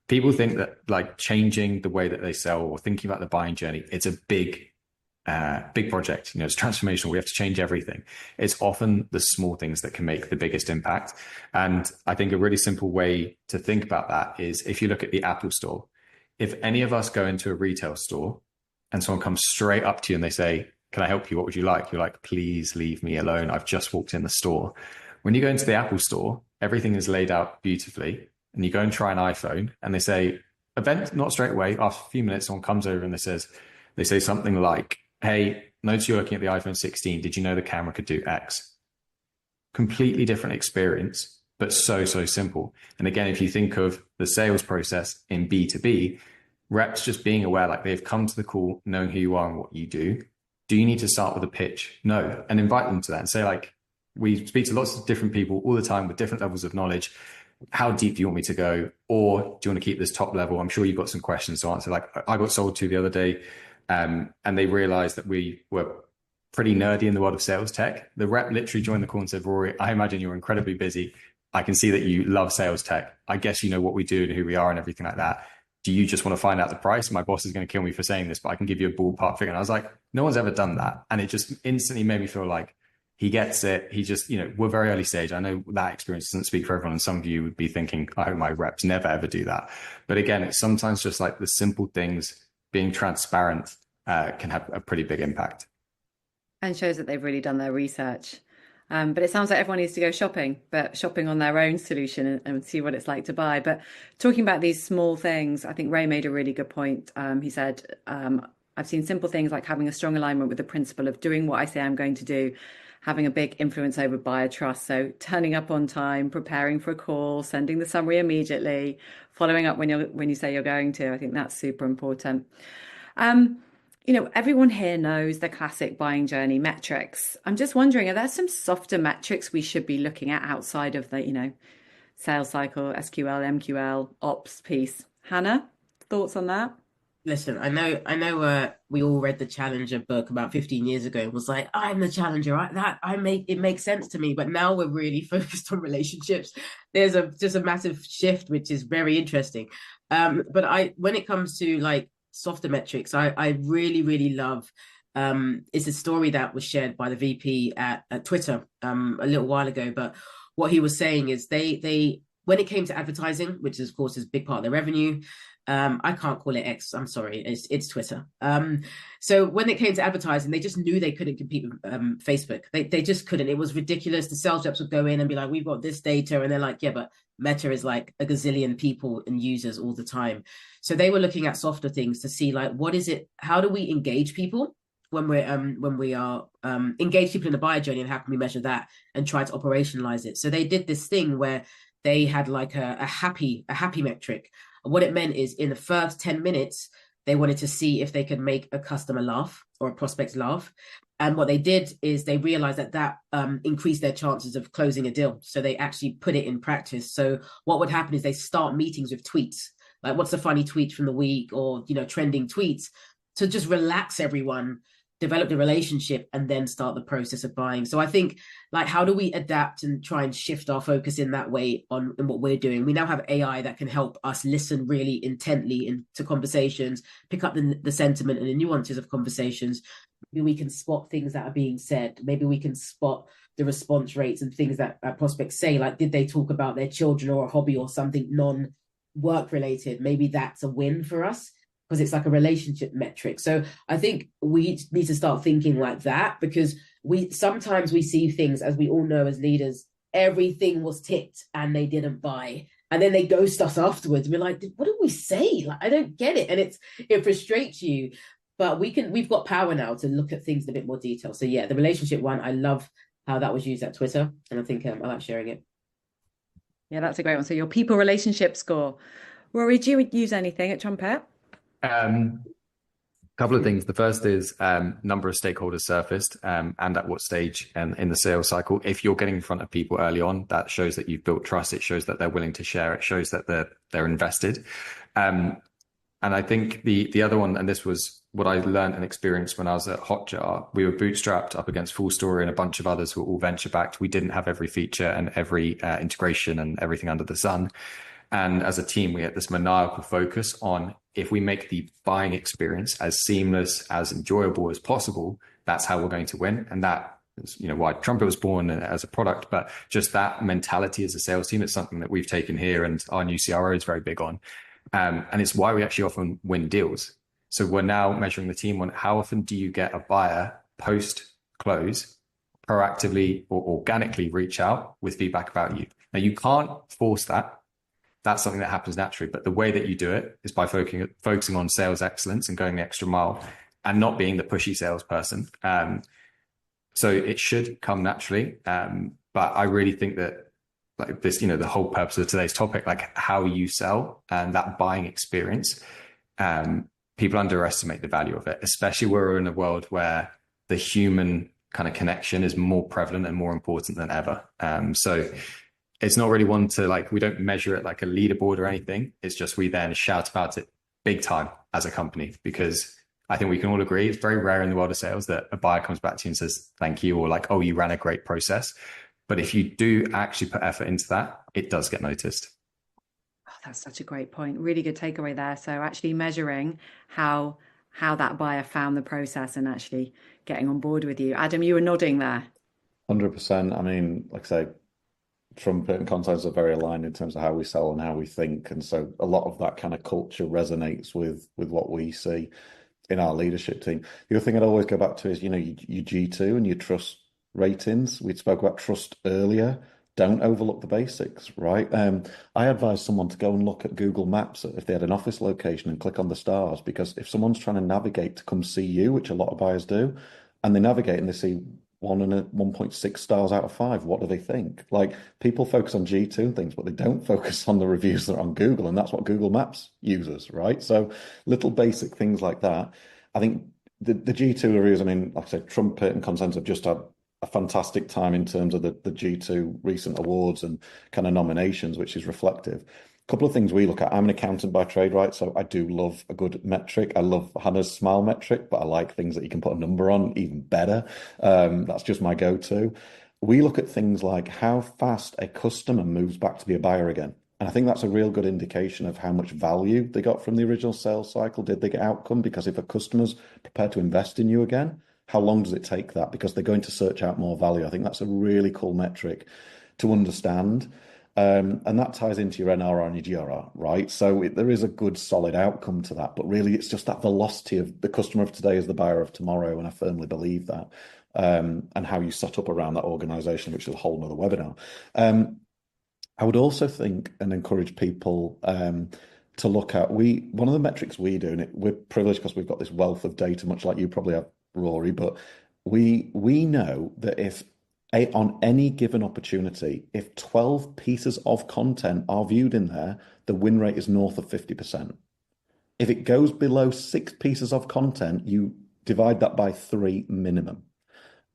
People think that like changing the way that they sell or thinking about the buying journey, it's a big project. You know, it's transformational. We have to change everything. It's often the small things that can make the biggest impact. And I think a really simple way to think about that is, if you look at the Apple Store, if any of us go into a retail store and someone comes straight up to you and they say, can I help you? What would you like? You're like, please leave me alone. I've just walked in the store. When you go into the Apple Store, everything is laid out beautifully, and you go and try an iPhone and they say, event, not straight away. After a few minutes, someone comes over and they say something like, hey, notice you're looking at the iPhone 16. Did you know the camera could do X? Completely different experience, but so simple. And again, if you think of the sales process in B2B, reps just being aware, like they've come to the call knowing who you are and what you do. Do you need to start with a pitch? No. And invite them to that and say, like, we speak to lots of different people all the time with different levels of knowledge. How deep do you want me to go? Or do you want to keep this top level? I'm sure you've got some questions to answer. Like, I got sold to the other day, and they realized that we were pretty nerdy in the world of sales tech. The rep literally joined the call and said, Rory, I imagine you're incredibly busy. I can see that you love sales tech. I guess you know what we do and who we are and everything like that. Do you just want to find out the price? My boss is going to kill me for saying this, but I can give you a ballpark figure. And I was like, no one's ever done that. And it just instantly made me feel like he gets it. He just, you know, we're very early stage. I know that experience doesn't speak for everyone. And some of you would be thinking, I hope my reps never, ever do that. But again, it's sometimes just like the simple things, being transparent can have a pretty big impact. And shows that they've really done their research. But it sounds like everyone needs to go shopping, but shopping on their own solution and see what it's like to buy. But talking about these small things, I think Ray made a really good point. He said, I've seen simple things like having a strong alignment with the principle of doing what I say I'm going to do, having a big influence over buyer trust. So turning up on time, preparing for a call, sending the summary immediately, following up when you say you're going to. I think that's super important. You know, everyone here knows the classic buying journey metrics. I'm just wondering, are there some softer metrics we should be looking at outside of the, you know, sales cycle, SQL, MQL, ops piece? Hannah, thoughts on that? Listen, I know. We all read the Challenger book about 15 years ago and was like, I'm the Challenger. It makes sense to me. But now we're really focused on relationships. There's just a massive shift, which is very interesting. But when it comes to like softer metrics, I really love. It's a story that was shared by the VP at Twitter a little while ago. But what he was saying is they when it came to advertising, which is of course is a big part of their revenue. I can't call it X. I'm sorry. It's Twitter. So when it came to advertising, they just knew they couldn't compete with Facebook. They just couldn't. It was ridiculous. The sales reps would go in and be like, we've got this data. And they're like, yeah, but Meta is like a gazillion people and users all the time. So they were looking at softer things to see like, what is it? How do we engage people when we are engage people in the buyer journey, and how can we measure that and try to operationalize it? So they did this thing where they had like a happy metric. What it meant is in the first 10 minutes, they wanted to see if they could make a customer laugh or a prospect laugh. And what they did is they realized that increased their chances of closing a deal. So they actually put it in practice. So what would happen is they start meetings with tweets, like what's the funny tweet from the week, or, you know, trending tweets, to just relax everyone, develop the relationship, and then start the process of buying. So I think, like, how do we adapt and try and shift our focus in that way in what we're doing? We now have AI that can help us listen really intently into conversations, pick up the sentiment and the nuances of conversations. Maybe we can spot things that are being said. Maybe we can spot the response rates and things that prospects say, like, did they talk about their children or a hobby or something non-work related? Maybe that's a win for us, because it's like a relationship metric. So I think we need to start thinking like that, because sometimes we see things, as we all know as leaders, everything was ticked and they didn't buy. And then they ghost us afterwards. We're like, what did we say? Like, I don't get it. And it frustrates you. But we've got power now to look at things in a bit more detail. So yeah, the relationship one, I love how that was used at Twitter. And I think I like sharing it. Yeah, that's a great one. So your people relationship score. Rory, do you use anything at Trumpet? Couple of things. The first is number of stakeholders surfaced and at what stage in the sales cycle. If you're getting in front of people early on, that shows that you've built trust. It shows that they're willing to share. It shows that they're invested. And I think the other one, and this was what I learned and experienced when I was at Hotjar, we were bootstrapped up against Full Story and a bunch of others who were all venture backed. We didn't have every feature and every integration and everything under the sun. And as a team, we had this maniacal focus on, if we make the buying experience as seamless, as enjoyable as possible, that's how we're going to win. And that is, why Trumpet was born as a product. But just that mentality as a sales team, it's something that we've taken here, and our new CRO is very big on. And it's why we actually often win deals. So we're now measuring the team on how often do you get a buyer post-close proactively or organically reach out with feedback about you. Now, you can't force that. That's something that happens naturally. But the way that you do it is by focusing on sales excellence and going the extra mile and not being the pushy salesperson. So it should come naturally. But I really think that, like this, the whole purpose of today's topic, like how you sell and that buying experience, people underestimate the value of it, especially where we're in a world where the human kind of connection is more prevalent and more important than ever. So it's not really one to we don't measure it like a leaderboard or anything. It's just we then shout about it big time as a company, because I think we can all agree it's very rare in the world of sales that a buyer comes back to you and says, thank you, or like, oh, you ran a great process. But if you do actually put effort into that, it does get noticed. Oh, that's such a great point. Really good takeaway there. So actually measuring how that buyer found the process and actually getting on board with you. Adam, you were nodding there. 100%. I mean, like I say, Trumpet and Consensus are very aligned in terms of how we sell and how we think. And so a lot of that kind of culture resonates with what we see in our leadership team. The other thing I'd always go back to is, your G2 and your trust ratings. We spoke about trust earlier. Don't overlook the basics, right? I advise someone to go and look at Google Maps if they had an office location and click on the stars, because if someone's trying to navigate to come see you, which a lot of buyers do, and they navigate and they see 1.6 stars out of 5, what do they think? Like, people focus on G2 and things, but they don't focus on the reviews that are on Google, and that's what Google Maps uses, right? So little basic things like that. I think the G2 reviews, I mean, like I said, Trumpet and Consensus have just had a fantastic time in terms of the G2 recent awards and kind of nominations, which is reflective. Couple of things we look at. I'm an accountant by trade, right? So I do love a good metric. I love Hannah's smile metric, but I like things that you can put a number on even better. That's just my go-to. We look at things like how fast a customer moves back to be a buyer again. And I think that's a real good indication of how much value they got from the original sales cycle. Did they get outcome? Because if a customer's prepared to invest in you again, how long does it take that? Because they're going to search out more value. I think that's a really cool metric to understand. And that ties into your NRR and your GRR, right? So there is a good solid outcome to that, but really it's just that velocity of the customer of today is the buyer of tomorrow. And I firmly believe that, and how you set up around that organization, which is a whole nother webinar. I would also think and encourage people to look at, one of the metrics we do, and we're privileged because we've got this wealth of data, much like you probably have, Rory, but we know that if on any given opportunity, if 12 pieces of content are viewed in there, the win rate is north of 50%. If it goes below 6 pieces of content, you divide that by 3 minimum.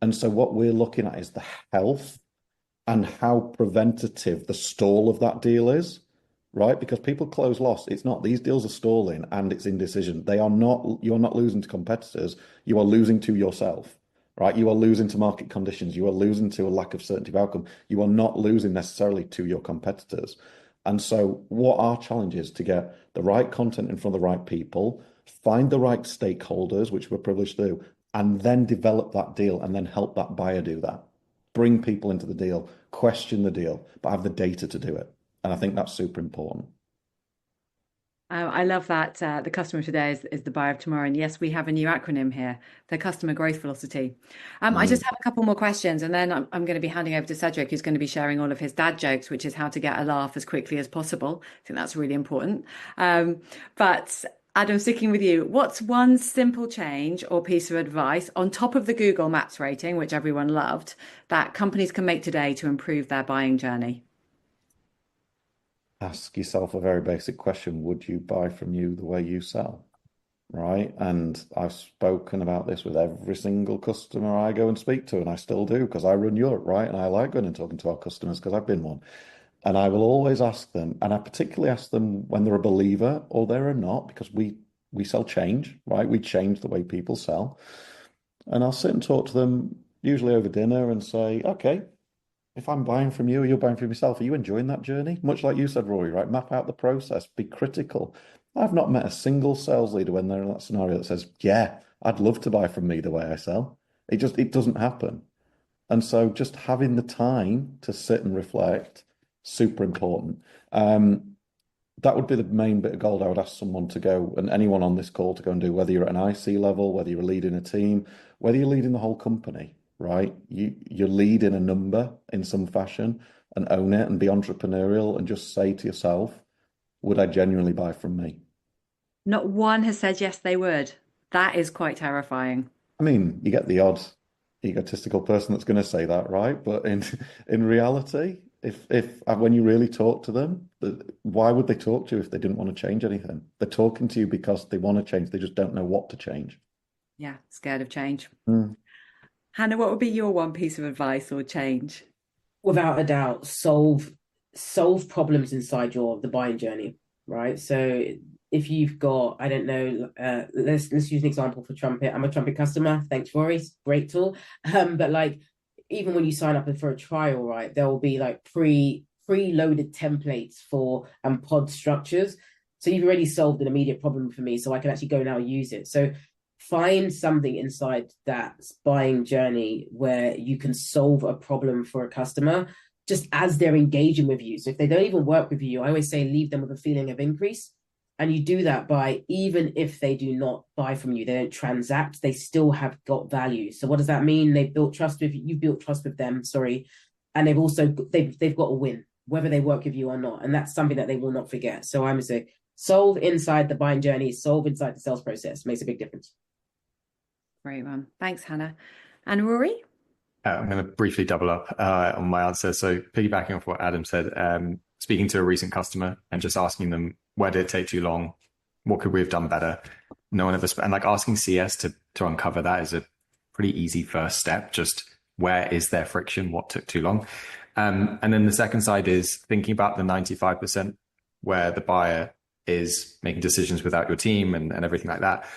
And so what we're looking at is the health and how preventative the stall of that deal is, right? Because people close loss. It's not, these deals are stalling and it's indecision. You're not losing to competitors. You are losing to yourself. Right? You are losing to market conditions. You are losing to a lack of certainty of outcome. You are not losing necessarily to your competitors. And so what our challenge is to get the right content in front of the right people, find the right stakeholders, which we're privileged to do, and then develop that deal and then help that buyer do that. Bring people into the deal, question the deal, but have the data to do it. And I think that's super important. I love that the customer today is the buyer of tomorrow. And yes, we have a new acronym here, the customer growth velocity. I just have a couple more questions, and then I'm going to be handing over to Cedric, who's going to be sharing all of his dad jokes, which is how to get a laugh as quickly as possible. I think that's really important. But Adam, sticking with you, what's one simple change or piece of advice on top of the Google Maps rating, which everyone loved, that companies can make today to improve their buying journey? Ask yourself a very basic question. Would you buy from you the way you sell? Right. And I've spoken about this with every single customer I go and speak to, and I still do because I run Europe, right? And I like going and talking to our customers because I've been one. And I will always ask them, and I particularly ask them when they're a believer or they're not, because we sell change, right? We change the way people sell. And I'll sit and talk to them, usually over dinner, and say, okay, if I'm buying from you or you're buying from yourself, are you enjoying that journey? Much like you said, Rory, right? Map out the process, be critical. I've not met a single sales leader when they're in that scenario that says, yeah, I'd love to buy from me the way I sell. It doesn't happen. And so just having the time to sit and reflect, super important. That would be the main bit of gold I would ask someone to go, and anyone on this call to go and do, whether you're at an IC level, whether you're leading a team, whether you're leading the whole company, right? You're leading a number in some fashion, and own it and be entrepreneurial and just say to yourself, would I genuinely buy from me? Not one has said yes, they would. That is quite terrifying. I mean, you get the odd egotistical person that's going to say that, right? But in reality, if when you really talk to them, why would they talk to you if they didn't want to change anything? They're talking to you because they want to change. They just don't know what to change. Yeah, scared of change. Mm. Hannah, what would be your one piece of advice or change? Without a doubt, solve problems inside the buying journey, right? So if you've got, I don't know, let's use an example for Trumpet. I'm a Trumpet customer. Thanks, Rory. Great tool. But like, even when you sign up for a trial, right, there will be like pre-loaded templates for pod structures. So you've already solved an immediate problem for me, so I can actually go now and use it. So find something inside that buying journey where you can solve a problem for a customer just as they're engaging with you. So if they don't even work with you, I always say leave them with a feeling of increase. And you do that by, even if they do not buy from you, they don't transact, they still have got value. So what does that mean? They've built trust with you, you've built trust with them, and they've got a win, whether they work with you or not. And that's something that they will not forget. So I'm going to say, solve inside the buying journey, solve inside the sales process, makes a big difference. Great one. Thanks, Hannah. And Rory? I'm going to briefly double up on my answer. So piggybacking off what Adam said, speaking to a recent customer and just asking them, where did it take too long? What could we have done better? No one ever and like asking CS to uncover that is a pretty easy first step. Just where is there friction? What took too long? And then the second side is thinking about the 95% where the buyer is making decisions without your team and everything like that.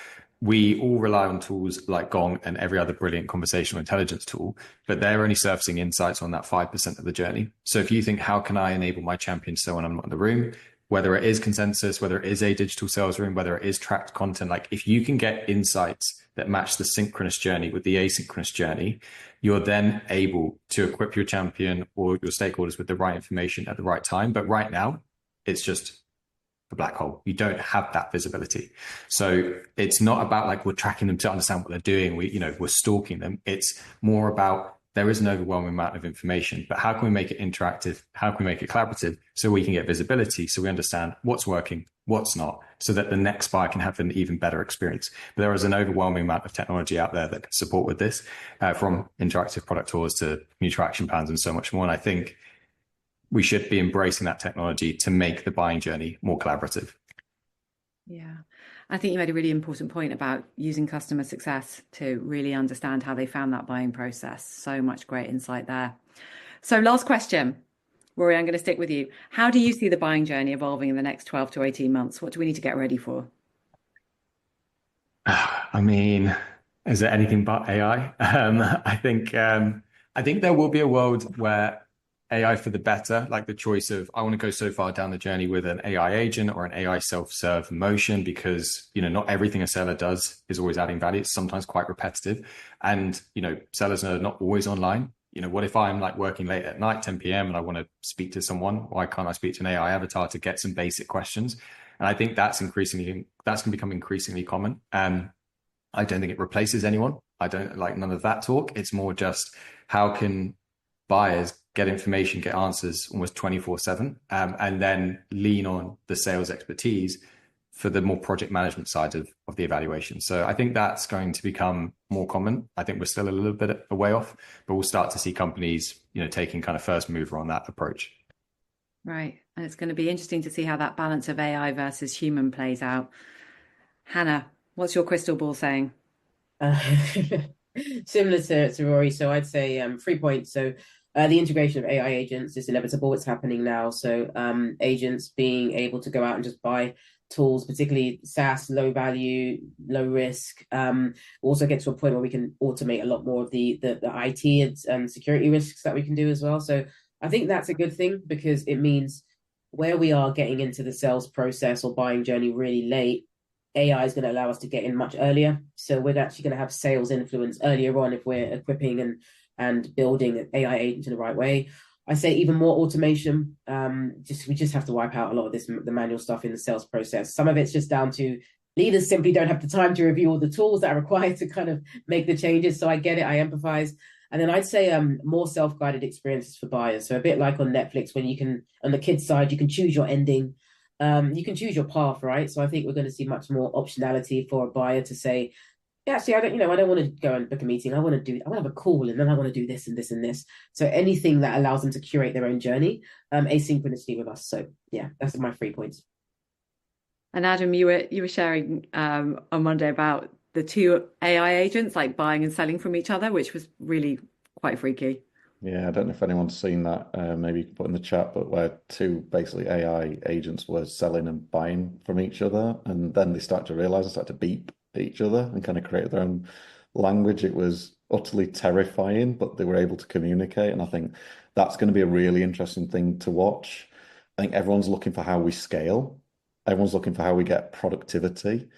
We all rely on tools like Gong and every other brilliant conversational intelligence tool, but they're only surfacing insights on that 5% of the journey. So if you think, how can I enable my champions so when I'm not in the room, whether it is consensus, whether it is a digital sales room, whether it is tracked content, like if you can get insights that match the synchronous journey with the asynchronous journey, you're then able to equip your champion or your stakeholders with the right information at the right time. But right now, it's just a black hole. You don't have that visibility. So it's not about like we're tracking them to understand what they're doing. We're stalking them. It's more about there is an overwhelming amount of information, but how can we make it interactive? How can we make it collaborative so we can get visibility, so we understand what's working, what's not, so that the next buyer can have an even better experience. But there is an overwhelming amount of technology out there that can support with this, from interactive product tours to mutual action plans and so much more. And I think we should be embracing that technology to make the buying journey more collaborative. Yeah. I think you made a really important point about using customer success to really understand how they found that buying process. So much great insight there. So last question, Rory, I'm going to stick with you. How do you see the buying journey evolving in the next 12 to 18 months? What do we need to get ready for? I mean, is there anything but AI? I think there will be a world where AI for the better, like the choice of, I want to go so far down the journey with an AI agent or an AI self-serve motion, because, not everything a seller does is always adding value. It's sometimes quite repetitive. And, sellers are not always online. What if I'm like working late at night, 10 p.m. and I want to speak to someone? Why can't I speak to an AI avatar to get some basic questions? And I think that's going to become increasingly common. And I don't think it replaces anyone. I don't like none of that talk. It's more just how can buyers get information, get answers almost 24/7, and then lean on the sales expertise for the more project management side of the evaluation. So I think that's going to become more common. I think we're still a little bit a way off, but we'll start to see companies, taking kind of first mover on that approach. Right. And it's going to be interesting to see how that balance of AI versus human plays out. Hannah, what's your crystal ball saying? Similar to Rory, so I'd say 3 points. So the integration of AI agents is inevitable. It's happening now. So agents being able to go out and just buy tools, particularly SaaS, low value, low risk. Also get to a point where we can automate a lot more of the IT and security risks that we can do as well. So I think that's a good thing, because it means where we are getting into the sales process or buying journey really late, AI is going to allow us to get in much earlier. So we're actually going to have sales influence earlier on if we're equipping and building AI agents in the right way. I say even more automation. We just have to wipe out a lot of the manual stuff in the sales process. Some of it's just down to leaders simply don't have the time to review all the tools that are required to kind of make the changes. So I get it. I empathize. And then I'd say more self-guided experiences for buyers. So a bit like on Netflix, when you can, on the kids' side, you can choose your ending. You can choose your path, right? So I think we're going to see much more optionality for a buyer to say, yeah, actually, I don't want to go and book a meeting. I want to have a call, and then I want to do this and this and this. So anything that allows them to curate their own journey, asynchronously with us. So yeah, that's my 3 points. And Adam, you were sharing on Monday about the two AI agents like buying and selling from each other, which was really quite freaky. Yeah, I don't know if anyone's seen that. Maybe you can put in the chat, but where two basically AI agents were selling and buying from each other, and then they start to realize and start to beep at each other and kind of create their own language. It was utterly terrifying, but they were able to communicate, and I think that's going to be a really interesting thing to watch. I think everyone's looking for how we scale. Everyone's looking for how we get productivity.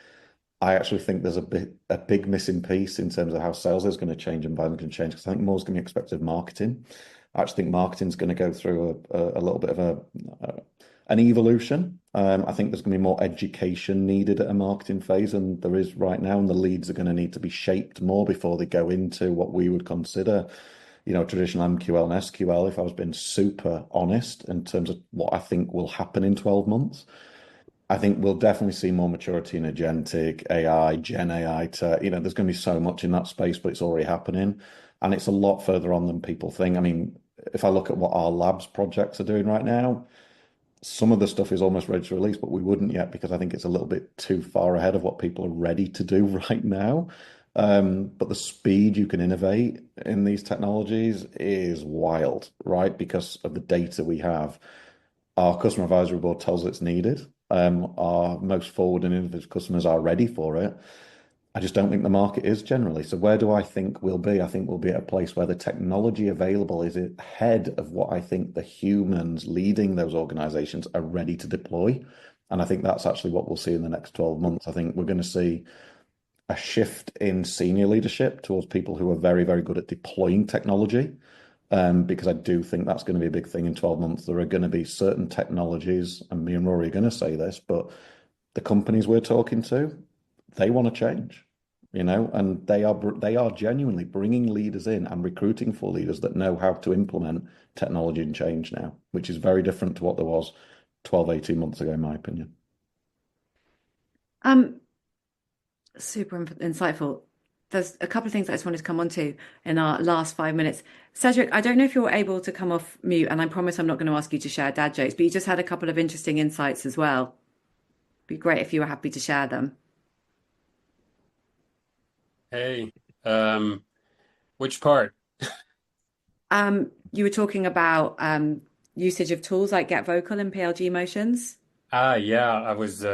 I actually think there's a big missing piece in terms of how sales is going to change and buying can change, because I think more is going to be expected of marketing. I actually think marketing is going to go through a little bit of an evolution. I think there's going to be more education needed at a marketing phase than there is right now, and the leads are going to need to be shaped more before they go into what we would consider, traditional MQL and SQL, if I was being super honest in terms of what I think will happen in 12 months. I think we'll definitely see more maturity in agentic AI, Gen AI. There's going to be so much in that space, but it's already happening, and it's a lot further on than people think. I mean, if I look at what our labs projects are doing right now, some of the stuff is almost ready to release, but we wouldn't yet because I think it's a little bit too far ahead of what people are ready to do right now. But the speed you can innovate in these technologies is wild, right? Because of the data we have. Our customer advisory board tells us it's needed. Our most forward and innovative customers are ready for it. I just don't think the market is generally. So where do I think we'll be? I think we'll be at a place where the technology available is ahead of what I think the humans leading those organizations are ready to deploy. And I think that's actually what we'll see in the next 12 months. I think we're going to see a shift in senior leadership towards people who are very, very good at deploying technology. Because I do think that's going to be a big thing in 12 months. There are going to be certain technologies, and me and Rory are going to say this, but the companies we're talking to, they want to change, and they are genuinely bringing leaders in and recruiting for leaders that know how to implement technology and change now, which is very different to what there was 12, 18 months ago, in my opinion. Super insightful. There's a couple of things I just wanted to come on to in our last 5 minutes. Cedric, I don't know if you're able to come off mute, and I promise I'm not going to ask you to share dad jokes, but you just had a couple of interesting insights as well. It'd be great if you were happy to share them. Hey, which part? You were talking about usage of tools like Get Vocal and PLG motions. Yeah, I was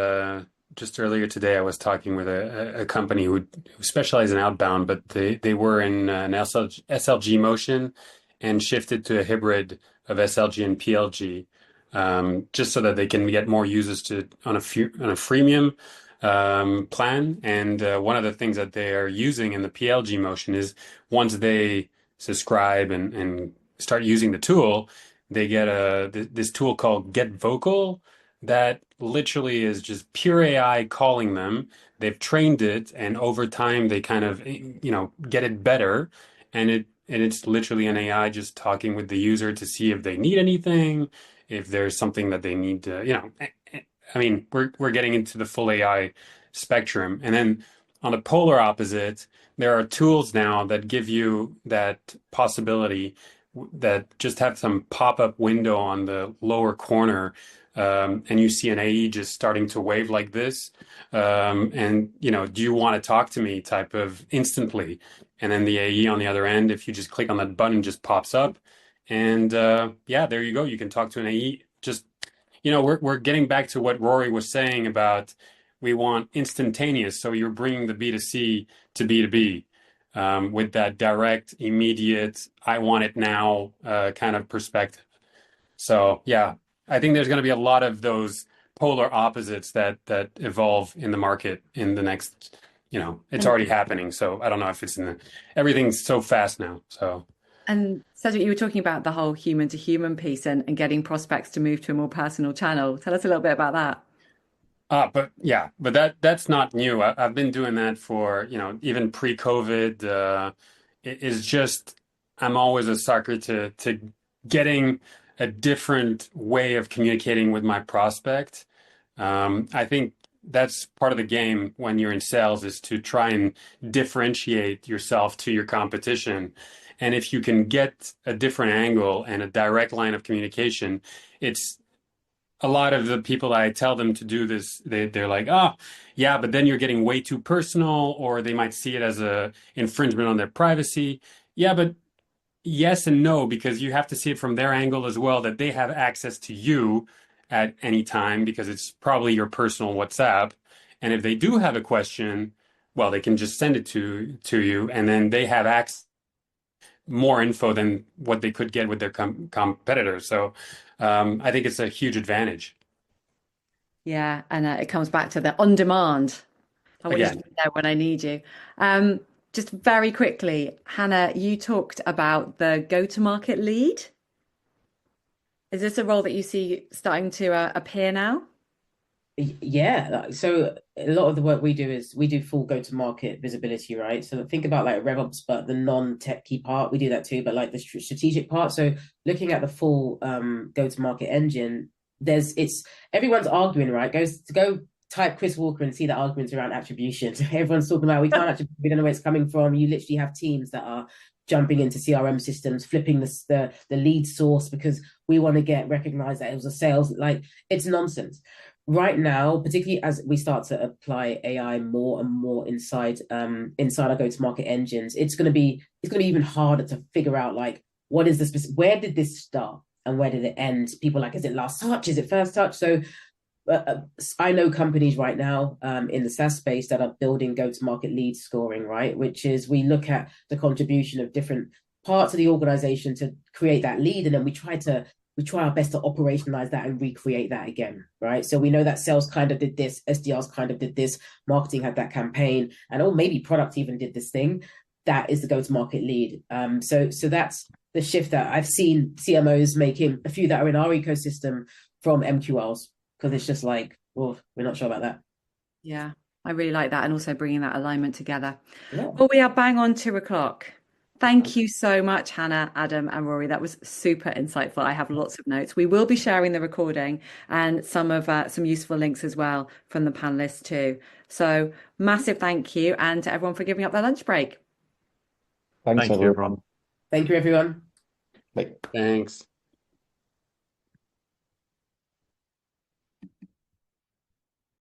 just earlier today. I was talking with a company who specializes in outbound, but they were in an SLG motion and shifted to a hybrid of SLG and PLG, just so that they can get more users on a freemium plan. And one of the things that they are using in the PLG motion is once they subscribe and start using the tool, they get this tool called Get Vocal, that literally is just pure AI calling them. They've trained it, and over time they kind of, get it better. And it's literally an AI just talking with the user to see if they need anything, if there's something that they need to, I mean, we're getting into the full AI spectrum. And then on the polar opposite, there are tools now that give you that possibility that just have some pop-up window on the lower corner, and you see an AE just starting to wave like this, and do you want to talk to me type of instantly, and then the AE on the other end, if you just click on that button, just pops up, and yeah, there you go. You can talk to an AE. Just we're getting back to what Rory was saying about we want instantaneous. So you're bringing the B2C to B2B, with that direct, immediate, I want it now kind of perspective. So yeah, I think there's going to be a lot of those polar opposites that evolve in the market in the next, it's already happening. So I don't know if it's everything's so fast now. So. And Cedric, you were talking about the whole human to human piece and getting prospects to move to a more personal channel. Tell us a little bit about that. But that's not new. I've been doing that for, even pre-COVID. It is just, I'm always a sucker to getting a different way of communicating with my prospect. I think that's part of the game when you're in sales, is to try and differentiate yourself to your competition. And if you can get a different angle and a direct line of communication, it's a lot of the people I tell them to do this, they're like, oh, yeah, but then you're getting way too personal, or they might see it as a infringement on their privacy. Yeah, but yes and no, because you have to see it from their angle as well, that they have access to you at any time because it's probably your personal WhatsApp. And if they do have a question, well, they can just send it to you, and then they have access more info than what they could get with their competitors. So I think it's a huge advantage. Yeah, and it comes back to the on demand. I want you to be there when I need you. Just very quickly, Hannah, you talked about the go-to-market lead. Is this a role that you see starting to appear now? Yeah, so a lot of the work we do is we do full go-to-market visibility, right? So think about like RevOps, but the non-techy part, we do that too, but like the strategic part. So looking at the full go-to-market engine, everyone's arguing, right? Go type Chris Walker and see the arguments around attribution. Everyone's talking about we don't know where it's coming from. You literally have teams that are jumping into CRM systems, flipping the lead source because we want to get recognized that it was a sales. Like, it's nonsense. Right now, particularly as we start to apply AI more and more inside our go-to-market engines, it's going to be even harder to figure out like what is where did this start and where did it end? People like, is it last touch? Is it first touch? So I know companies right now in the SaaS space that are building go-to-market lead scoring, right? Which is we look at the contribution of different parts of the organization to create that lead, and then we try our best to operationalize that and recreate that again, right? So we know that sales kind of did this, SDRs kind of did this, marketing had that campaign, and maybe product even did this thing. That is the go-to-market lead. So that's the shift that I've seen CMOs making, a few that are in our ecosystem, from MQLs, because it's just like, well, we're not sure about that. Yeah, I really like that, and also bringing that alignment together. Yeah. Well, we are bang on 2:00. Thank you so much, Hannah, Adam, and Rory. That was super insightful. I have lots of notes. We will be sharing the recording and some useful links as well from the panelists too. So massive thank you, and to everyone for giving up their lunch break. Thanks, Thank you, everyone. Thank you, everyone. Bye. Thanks.